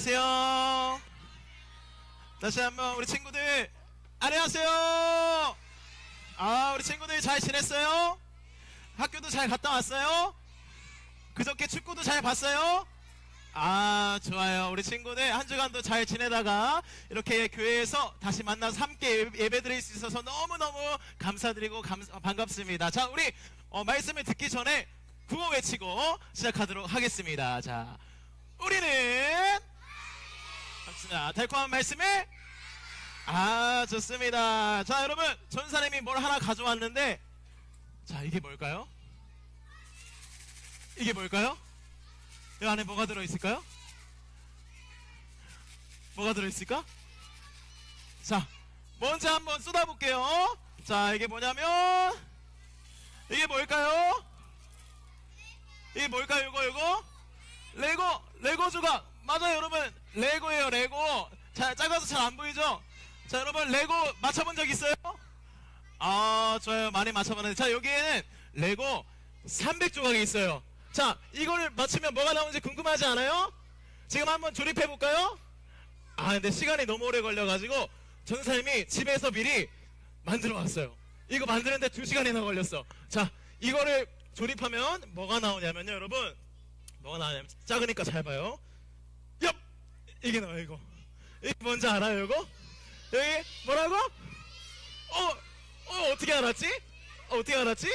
안녕하세요. 다시 한번 우리 친구들 안녕하세요. 우리 친구들 잘 지냈어요? 학교도 잘 갔다 왔어요? 그저께 축구도 잘 봤어요? 좋아요. 우리 친구들 한 주간도 잘 지내다가 이렇게 교회에서 다시 만나서 함께 예배 드릴 수 있어서 너무너무 감사드리고 반갑습니다. 자, 우리 말씀을 듣기 전에 구호 외치고 시작하도록 하겠습니다. 자, 우리는 달콤한 말씀을 좋습니다. 자, 여러분, 전사님이 뭘 하나 가져왔는데, 자, 이게 뭘까요? 이게 뭘까요? 이 안에 뭐가 들어있을까요? 뭐가 들어있을까? 자, 먼저 한번 쏟아볼게요. 자, 이게 뭐냐면, 이게 뭘까요? 이게 뭘까요? 이거? 레고 조각. 맞아요, 여러분. 레고예요, 레고. 자, 작아서 잘 안 보이죠? 자, 여러분, 레고 맞춰본 적 있어요? 좋아요. 많이 맞춰봤는데. 자, 여기에는 레고 300조각이 있어요. 자, 이거를 맞추면 뭐가 나오는지 궁금하지 않아요? 지금 한번 조립해볼까요? 근데 시간이 너무 오래 걸려가지고 전사님이 집에서 미리 만들어 왔어요. 이거 만드는데 2시간이나 걸렸어. 자, 이거를 조립하면 뭐가 나오냐면요, 여러분. 뭐가 나오냐면, 작으니까 잘 봐요. 얍! 이게 나와요, 이거. 이게 뭔지 알아요, 이거? 여기, 뭐라고? 어떻게 알았지? 어떻게 알았지?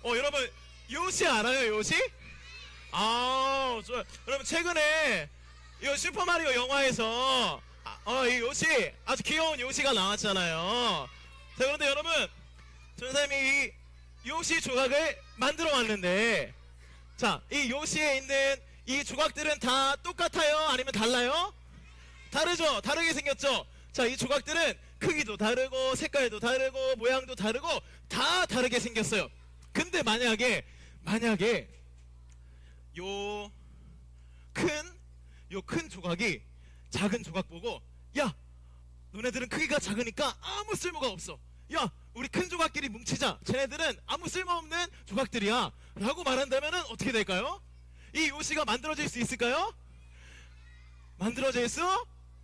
여러분, 요시 알아요, 요시? 여러분, 최근에, 이 슈퍼마리오 영화에서, 이 요시, 아주 귀여운 요시가 나왔잖아요. 자, 그런데 여러분, 전사님이 이 요시 조각을 만들어 왔는데, 자, 이 요시에 있는 이 조각들은 다 똑같아요? 아니면 달라요? 다르죠? 다르게 생겼죠? 자, 이 조각들은 크기도 다르고 색깔도 다르고 모양도 다르고 다 다르게 생겼어요. 근데 만약에 요 큰 조각이 작은 조각 보고, 야, 너네들은 크기가 작으니까 아무 쓸모가 없어. 야, 우리 큰 조각끼리 뭉치자. 쟤네들은 아무 쓸모없는 조각들이야 라고 말한다면 어떻게 될까요? 이 요시가 만들어질 수 있을까요? 만들어질 수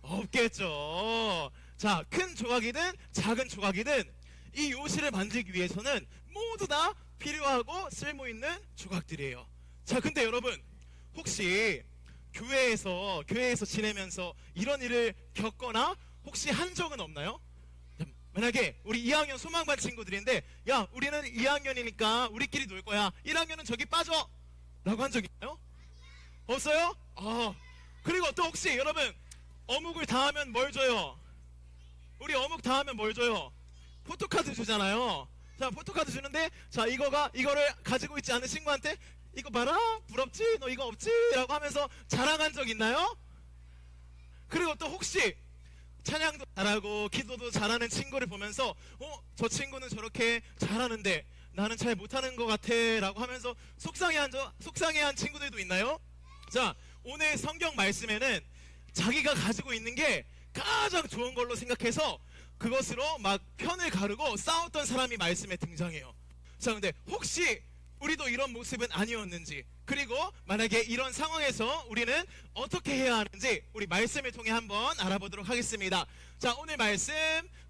없겠죠. 자, 큰 조각이든 작은 조각이든 이 요시를 만들기 위해서는 모두 다 필요하고 쓸모있는 조각들이에요. 자, 근데 여러분, 혹시 교회에서 지내면서 이런 일을 겪거나 혹시 한 적은 없나요? 만약에 우리 2학년 소망반 친구들인데, 야, 우리는 2학년이니까 우리끼리 놀 거야. 1학년은 저기 빠져 라고 한 적 있나요? 없어요? 그리고 또 혹시 여러분, 어묵을 다 하면 뭘 줘요? 우리 어묵 다 하면 뭘 줘요? 포토카드 주잖아요. 자, 포토카드 주는데, 자, 이거를 가지고 있지 않은 친구한테, 이거 봐라, 부럽지? 너 이거 없지? 라고 하면서 자랑한 적 있나요? 그리고 또 혹시 찬양도 잘하고 기도도 잘하는 친구를 보면서, 저 친구는 저렇게 잘하는데 나는 잘 못하는 것 같아 라고 하면서 속상해한 친구들도 있나요? 자, 오늘 성경 말씀에는 자기가 가지고 있는 게 가장 좋은 걸로 생각해서 그것으로 막 편을 가르고 싸웠던 사람이 말씀에 등장해요. 자, 근데 혹시 우리도 이런 모습은 아니었는지, 그리고 만약에 이런 상황에서 우리는 어떻게 해야 하는지 우리 말씀을 통해 한번 알아보도록 하겠습니다. 자, 오늘 말씀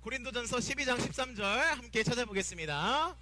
고린도전서 12장 13절 함께 찾아보겠습니다.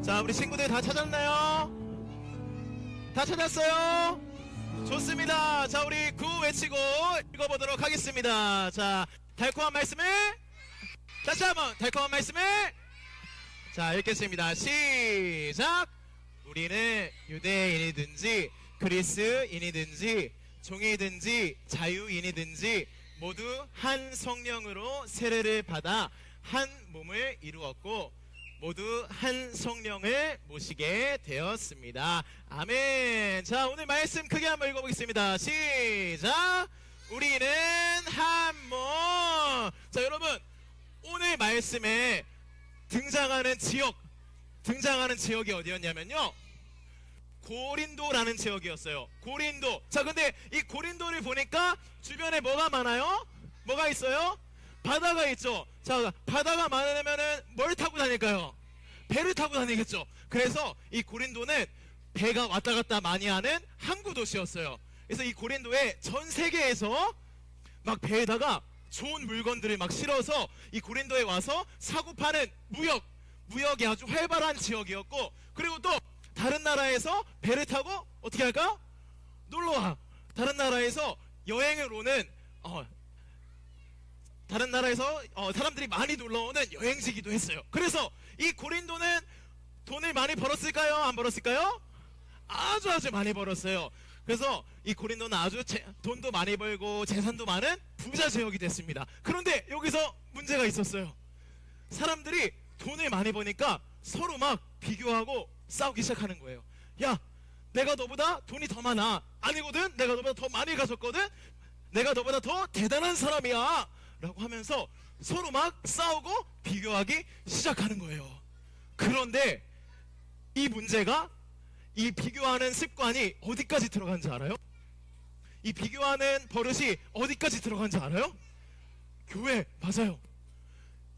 자, 우리 친구들 다 찾았나요? 다 찾았어요? 좋습니다. 자, 우리 구호 외치고 읽어보도록 하겠습니다. 자, 달콤한 말씀을 다시 한번 달콤한 말씀을 자, 읽겠습니다. 시작. 우리는 유대인이든지 그리스인이든지 종이든지 자유인이든지 모두 한 성령으로 세례를 받아 한 몸을 이루었고 모두 한 성령을 모시게 되었습니다. 아멘. 자, 오늘 말씀 크게 한번 읽어보겠습니다. 시작. 우리는 한 몸. 자, 여러분, 오늘 말씀에 등장하는 지역이 어디였냐면요, 고린도라는 지역이었어요. 고린도. 자, 근데 이 고린도를 보니까 주변에 뭐가 많아요? 뭐가 있어요? 바다가 있죠. 자, 바다가 많으면은 뭘 타고 다닐까요? 배를 타고 다니겠죠. 그래서 이 고린도는 배가 왔다 갔다 많이 하는 항구 도시였어요. 그래서 이 고린도에 전 세계에서 막 배에다가 좋은 물건들을 막 실어서 이 고린도에 와서 사고 파는 무역이 아주 활발한 지역이었고, 그리고 또 다른 나라에서 배를 타고 어떻게 할까요? 놀러와. 다른 나라에서 여행을 오는 다른 나라에서 사람들이 많이 놀러오는 여행지기도 했어요. 그래서 이 고린도는 돈을 많이 벌었을까요? 안 벌었을까요? 아주 많이 벌었어요. 그래서 이 고린도는 아주 돈도 많이 벌고 재산도 많은 부자 지역이 됐습니다. 그런데 여기서 문제가 있었어요. 사람들이 돈을 많이 버니까 서로 막 비교하고 싸우기 시작하는 거예요. 야, 내가 너보다 돈이 더 많아. 아니거든, 내가 너보다 더 많이 가졌거든, 내가 너보다 더 대단한 사람이야 라고 하면서 서로 막 싸우고 비교하기 시작하는 거예요. 그런데 이 문제가, 이 비교하는 습관이 어디까지 들어간지 알아요? 이 비교하는 버릇이 어디까지 들어간지 알아요? 교회. 맞아요.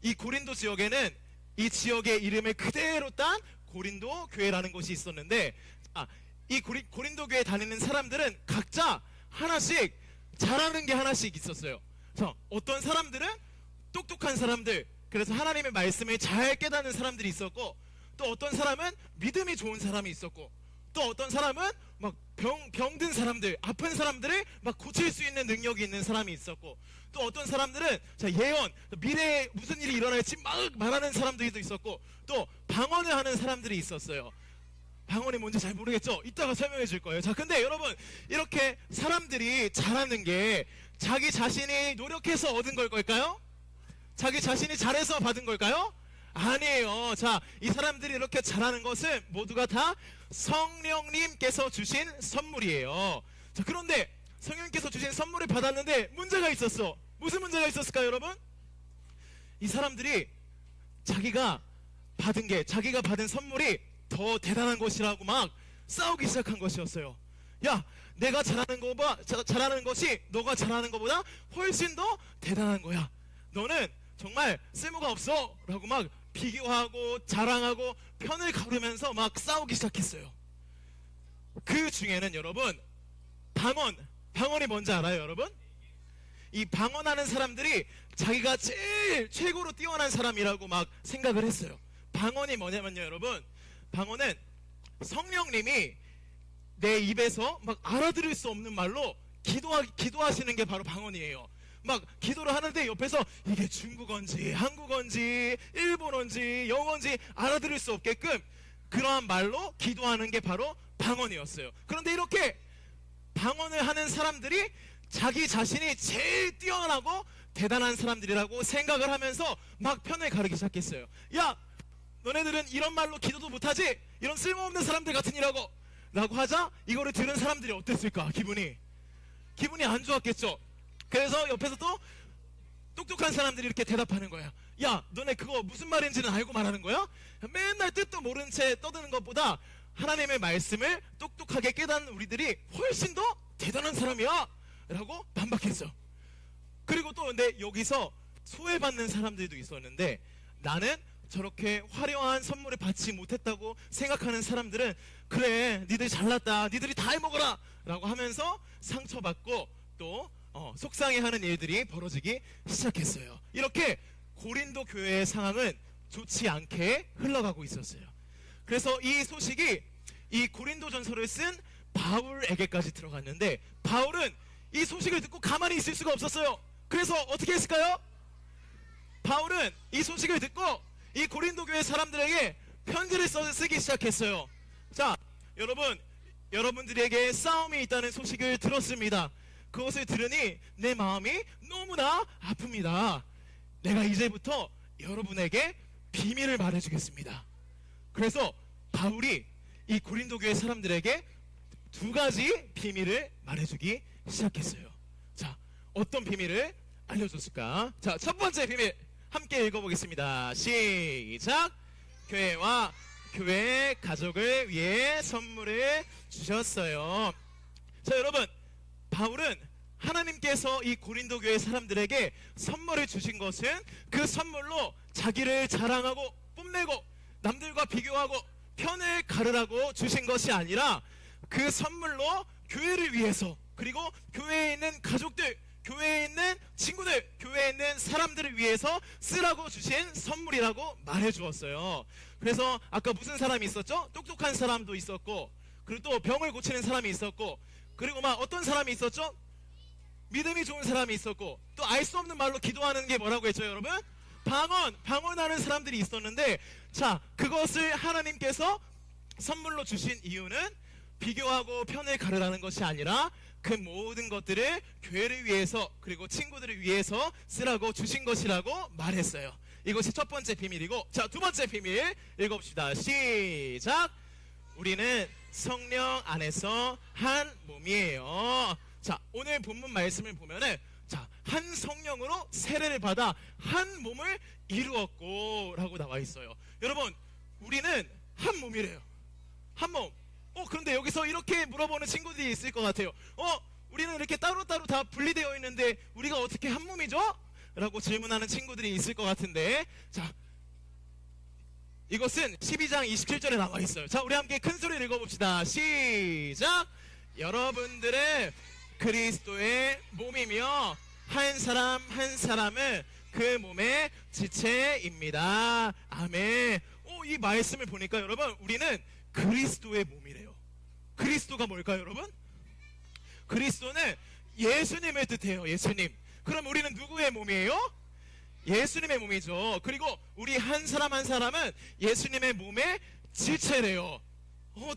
이 고린도 지역에는 이 지역의 이름을 그대로 딴 고린도 교회라는 곳이 있었는데, 이 고린도 교회 다니는 사람들은 각자 하나씩 잘하는 게 하나씩 있었어요. 그래서 어떤 사람들은 똑똑한 사람들, 그래서 하나님의 말씀을 잘 깨닫는 사람들이 있었고, 또 어떤 사람은 믿음이 좋은 사람이 있었고, 또 어떤 사람은 막 병든 사람들, 아픈 사람들을 막 고칠 수 있는 능력이 있는 사람이 있었고, 또 어떤 사람들은 예언, 미래에 무슨 일이 일어날지 막 말하는 사람들도 있었고, 또 방언을 하는 사람들이 있었어요. 방언이 뭔지 잘 모르겠죠? 이따가 설명해 줄 거예요. 자, 근데 여러분, 이렇게 사람들이 잘하는 게 자기 자신이 노력해서 얻은 걸까요? 자기 자신이 잘해서 받은 걸까요? 아니에요. 자, 이 사람들이 이렇게 잘하는 것은 모두가 다 성령님께서 주신 선물이에요. 자, 그런데 성령님께서 주신 선물을 받았는데 문제가 있었어. 무슨 문제가 있었을까요, 여러분? 이 사람들이 자기가 받은 선물이 더 대단한 것이라고 막 싸우기 시작한 것이었어요. 야, 내가 잘하는 것이 너가 잘하는 것보다 훨씬 더 대단한 거야. 너는 정말 쓸모가 없어 라고 막 비교하고 자랑하고 편을 가르면서 막 싸우기 시작했어요. 그 중에는 여러분, 방언이 뭔지 알아요, 여러분? 이 방언하는 사람들이 자기가 제일 최고로 뛰어난 사람이라고 막 생각을 했어요. 방언이 뭐냐면요, 여러분, 방언은 성령님이 내 입에서 막 알아들을 수 없는 말로 기도하시는 게 바로 방언이에요. 막 기도를 하는데 옆에서 이게 중국어인지 한국어인지 일본어인지 영어인지 알아들을 수 없게끔 그러한 말로 기도하는 게 바로 방언이었어요. 그런데 이렇게 방언을 하는 사람들이 자기 자신이 제일 뛰어나고 대단한 사람들이라고 생각을 하면서 막 편을 가르기 시작했어요. 야, 너네들은 이런 말로 기도도 못하지? 이런 쓸모없는 사람들 같으니라고 라고 하자, 이거를 들은 사람들이 어땠을까? 기분이 안 좋았겠죠. 그래서 옆에서 또 똑똑한 사람들이 이렇게 대답하는 거야. 야, 너네 그거 무슨 말인지는 알고 말하는 거야? 맨날 뜻도 모른 채 떠드는 것보다 하나님의 말씀을 똑똑하게 깨닫는 우리들이 훨씬 더 대단한 사람이야 라고 반박했어. 그리고 또 근데 여기서 소외받는 사람들도 있었는데, 나는 저렇게 화려한 선물을 받지 못했다고 생각하는 사람들은 그래, 니들 잘났다, 니들이 다 해먹어라 라고 하면서 상처받고 또 속상해하는 일들이 벌어지기 시작했어요. 이렇게 고린도 교회의 상황은 좋지 않게 흘러가고 있었어요. 그래서 이 소식이 이 고린도전서를 쓴 바울에게까지 들어갔는데 바울은 이 소식을 듣고 가만히 있을 수가 없었어요. 그래서 어떻게 했을까요? 바울은 이 소식을 듣고 이 고린도 교회 사람들에게 편지를 쓰기 시작했어요. 자, 여러분들에게 싸움이 있다는 소식을 들었습니다. 그것을 들으니 내 마음이 너무나 아픕니다. 내가 이제부터 여러분에게 비밀을 말해주겠습니다. 그래서 바울이 이 고린도 교회 사람들에게 두 가지 비밀을 말해주기 시작했어요. 자, 어떤 비밀을 알려줬을까? 자, 첫 번째 비밀 함께 읽어보겠습니다. 시작. 교회와 교회 가족을 위해 선물을 주셨어요. 자, 여러분, 바울은 하나님께서 이 고린도 교회 사람들에게 선물을 주신 것은 그 선물로 자기를 자랑하고 뽐내고 남들과 비교하고 편을 가르라고 주신 것이 아니라 그 선물로 교회를 위해서, 그리고 교회에 있는 가족들, 교회에 있는 친구들, 교회에 있는 사람들을 위해서 쓰라고 주신 선물이라고 말해 주었어요. 그래서 아까 무슨 사람이 있었죠? 똑똑한 사람도 있었고, 그리고 또 병을 고치는 사람이 있었고, 그리고 막 어떤 사람이 있었죠? 믿음이 좋은 사람이 있었고, 또 알 수 없는 말로 기도하는 게 뭐라고 했죠, 여러분? 방언하는 사람들이 있었는데, 자, 그것을 하나님께서 선물로 주신 이유는 비교하고 편을 가르라는 것이 아니라 그 모든 것들을 교회를 위해서, 그리고 친구들을 위해서 쓰라고 주신 것이라고 말했어요. 이것이 첫 번째 비밀이고, 자, 두 번째 비밀 읽어봅시다. 시작. 우리는 성령 안에서 한 몸이에요. 자, 오늘 본문 말씀을 보면은, 자, 한 성령으로 세례를 받아 한 몸을 이루었고 라고 나와 있어요. 여러분, 우리는 한 몸이래요. 한 몸. 그런데 여기서 이렇게 물어보는 친구들이 있을 것 같아요. 우리는 이렇게 따로따로 다 분리되어 있는데 우리가 어떻게 한 몸이죠? 라고 질문하는 친구들이 있을 것 같은데, 자, 이것은 12장 27절에 나와 있어요. 자, 우리 함께 큰 소리를 읽어봅시다. 시작. 여러분들은 그리스도의 몸이며 한 사람 한 사람은 그 몸의 지체입니다. 아멘. 이 말씀을 보니까 여러분, 우리는 그리스도의 몸이래요. 그리스도가 뭘까요, 여러분? 그리스도는 예수님을 뜻해요. 예수님. 그럼 우리는 누구의 몸이에요? 예수님의 몸이죠. 그리고 우리 한 사람 한 사람은 예수님의 몸의 지체래요.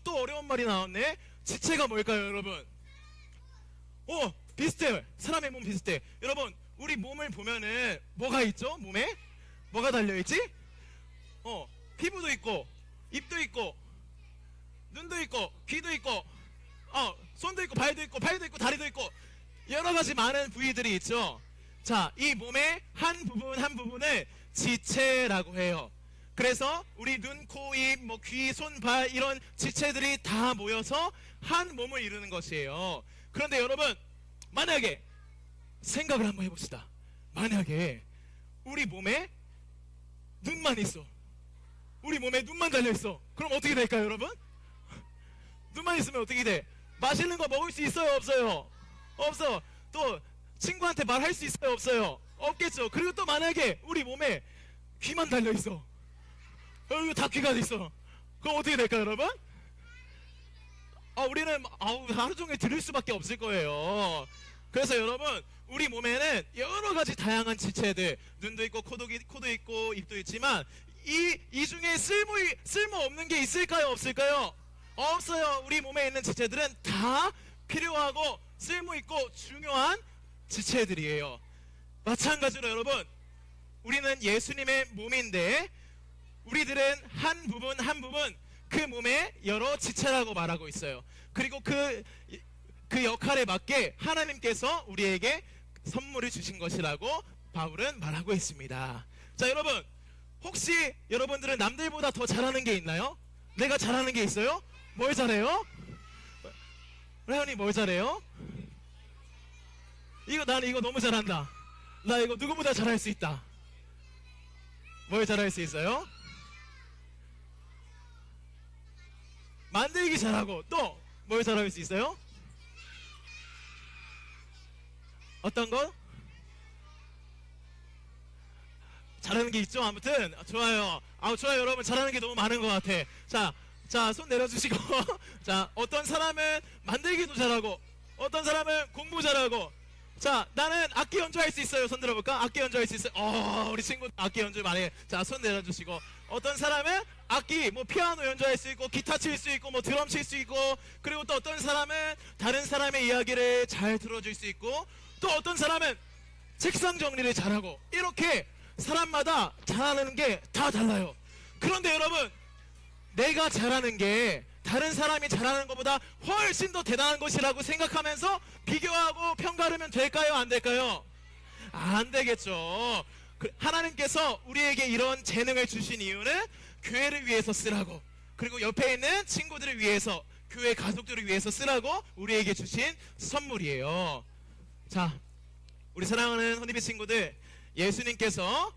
또 어려운 말이 나왔네. 지체가 뭘까요, 여러분? 비슷해요. 사람의 몸 비슷해. 여러분, 우리 몸을 보면은 뭐가 있죠? 몸에 뭐가 달려있지? 피부도 있고, 입도 있고, 눈도 있고, 귀도 있고, 손도 있고, 발도 있고, 팔도 있고, 다리도 있고, 여러 가지 많은 부위들이 있죠. 자, 이 몸의 한 부분 한 부분을 지체라고 해요. 그래서 우리 눈, 코, 입, 귀, 손, 발 이런 지체들이 다 모여서 한 몸을 이루는 것이에요. 그런데 여러분, 만약에 생각을 한번 해봅시다. 만약에 우리 몸에 눈만 있어. 우리 몸에 눈만 달려있어. 그럼 어떻게 될까요, 여러분? 눈만 있으면 어떻게 돼? 맛있는 거 먹을 수 있어요, 없어요? 없어. 또 친구한테 말할 수 있어요, 없어요? 없겠죠. 그리고 또 만약에 우리 몸에 귀만 달려있어. 이거 다 귀가 있어. 그럼 어떻게 될까요, 여러분? 우리는 하루 종일 들을 수밖에 없을 거예요. 그래서 여러분, 우리 몸에는 여러 가지 다양한 지체들, 눈도 있고 코도 있고 입도 있지만 이 중에 쓸모없는 게 있을까요, 없을까요? 없어요. 우리 몸에 있는 지체들은 다 필요하고 쓸모있고 중요한 지체들이에요. 마찬가지로 여러분, 우리는 예수님의 몸인데 우리들은 한 부분 한 부분 그 몸의 여러 지체라고 말하고 있어요. 그리고 그 역할에 맞게 하나님께서 우리에게 선물을 주신 것이라고 바울은 말하고 있습니다. 자, 여러분, 혹시 여러분들은 남들보다 더 잘하는 게 있나요? 내가 잘하는 게 있어요? 뭘 잘해요? 레온이 뭘 잘해요? 나는 이거 너무 잘한다. 나 이거 누구보다 잘할 수 있다. 뭘 잘할 수 있어요? 만들기 잘하고, 또 뭘 잘할 수 있어요? 어떤 거? 잘하는 게 있죠. 아무튼 좋아요. 좋아요. 여러분 잘하는 게 너무 많은 것 같아. 자, 손 내려주시고 자, 어떤 사람은 만들기도 잘하고 어떤 사람은 공부 잘하고 자, 나는 악기 연주할 수 있어요. 손 들어볼까? 악기 연주할 수 있어요. 우리 친구 악기 연주 많이 해. 자, 손 내려주시고 어떤 사람은 악기 뭐 피아노 연주할 수 있고 기타 칠 수 있고 뭐 드럼 칠 수 있고 그리고 또 어떤 사람은 다른 사람의 이야기를 잘 들어줄 수 있고 또 어떤 사람은 책상 정리를 잘하고 이렇게 사람마다 잘하는 게 다 달라요. 그런데 여러분 내가 잘하는 게 다른 사람이 잘하는 것보다 훨씬 더 대단한 것이라고 생각하면서 비교하고 평가하면 될까요? 안 될까요? 안 되겠죠. 하나님께서 우리에게 이런 재능을 주신 이유는 교회를 위해서 쓰라고 그리고 옆에 있는 친구들을 위해서 교회 가족들을 위해서 쓰라고 우리에게 주신 선물이에요. 자, 우리 사랑하는 허니비 친구들, 예수님께서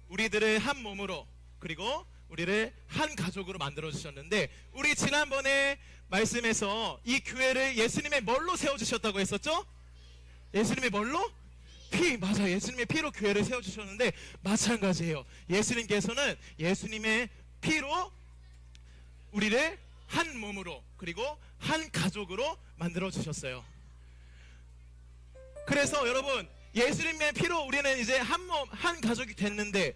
우리들을 한 몸으로 그리고 우리를 한 가족으로 만들어 주셨는데 우리 지난번에 말씀에서 이 교회를 예수님의 뭘로 세워주셨다고 했었죠? 예수님의 뭘로? 피, 맞아. 예수님의 피로 교회를 세워주셨는데 마찬가지예요. 예수님께서는 예수님의 피로 우리를 한 몸으로 그리고 한 가족으로 만들어 주셨어요. 그래서 여러분 예수님의 피로 우리는 이제 한 몸, 한 가족이 됐는데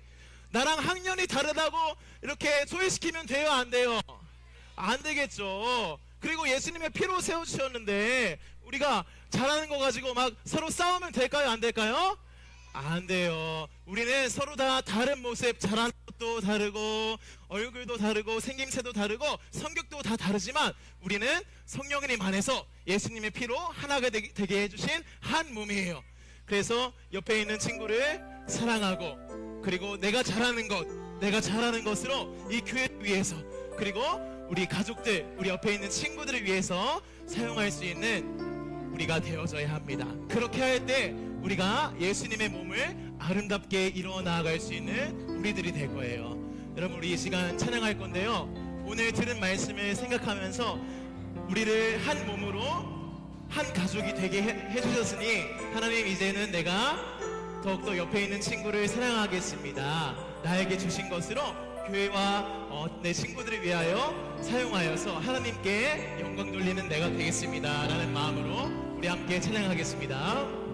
나랑 학년이 다르다고 이렇게 소외시키면 돼요? 안 돼요? 안 되겠죠. 그리고 예수님의 피로 세워주셨는데 우리가 잘하는 거 가지고 막 서로 싸우면 될까요? 안 될까요? 안 돼요. 우리는 서로 다 다른 모습, 잘하는 것도 다르고 얼굴도 다르고 생김새도 다르고 성격도 다 다르지만 우리는 성령님 안에서 예수님의 피로 하나가 되게 해주신 한 몸이에요. 그래서 옆에 있는 친구를 사랑하고 그리고 내가 잘하는 것으로 이 교회를 위해서 그리고 우리 가족들, 우리 옆에 있는 친구들을 위해서 사용할 수 있는 우리가 되어져야 합니다. 그렇게 할 때 우리가 예수님의 몸을 아름답게 이루어 나아갈 수 있는 우리들이 될 거예요. 여러분 우리 이 시간 찬양할 건데요. 오늘 들은 말씀을 생각하면서 우리를 한 몸으로 한 가족이 되게 해주셨으니 하나님 이제는 내가 더욱더 옆에 있는 친구를 사랑하겠습니다. 나에게 주신 것으로 교회와 내 친구들을 위하여 사용하여서 하나님께 영광 돌리는 내가 되겠습니다 라는 마음으로 우리 함께 찬양하겠습니다.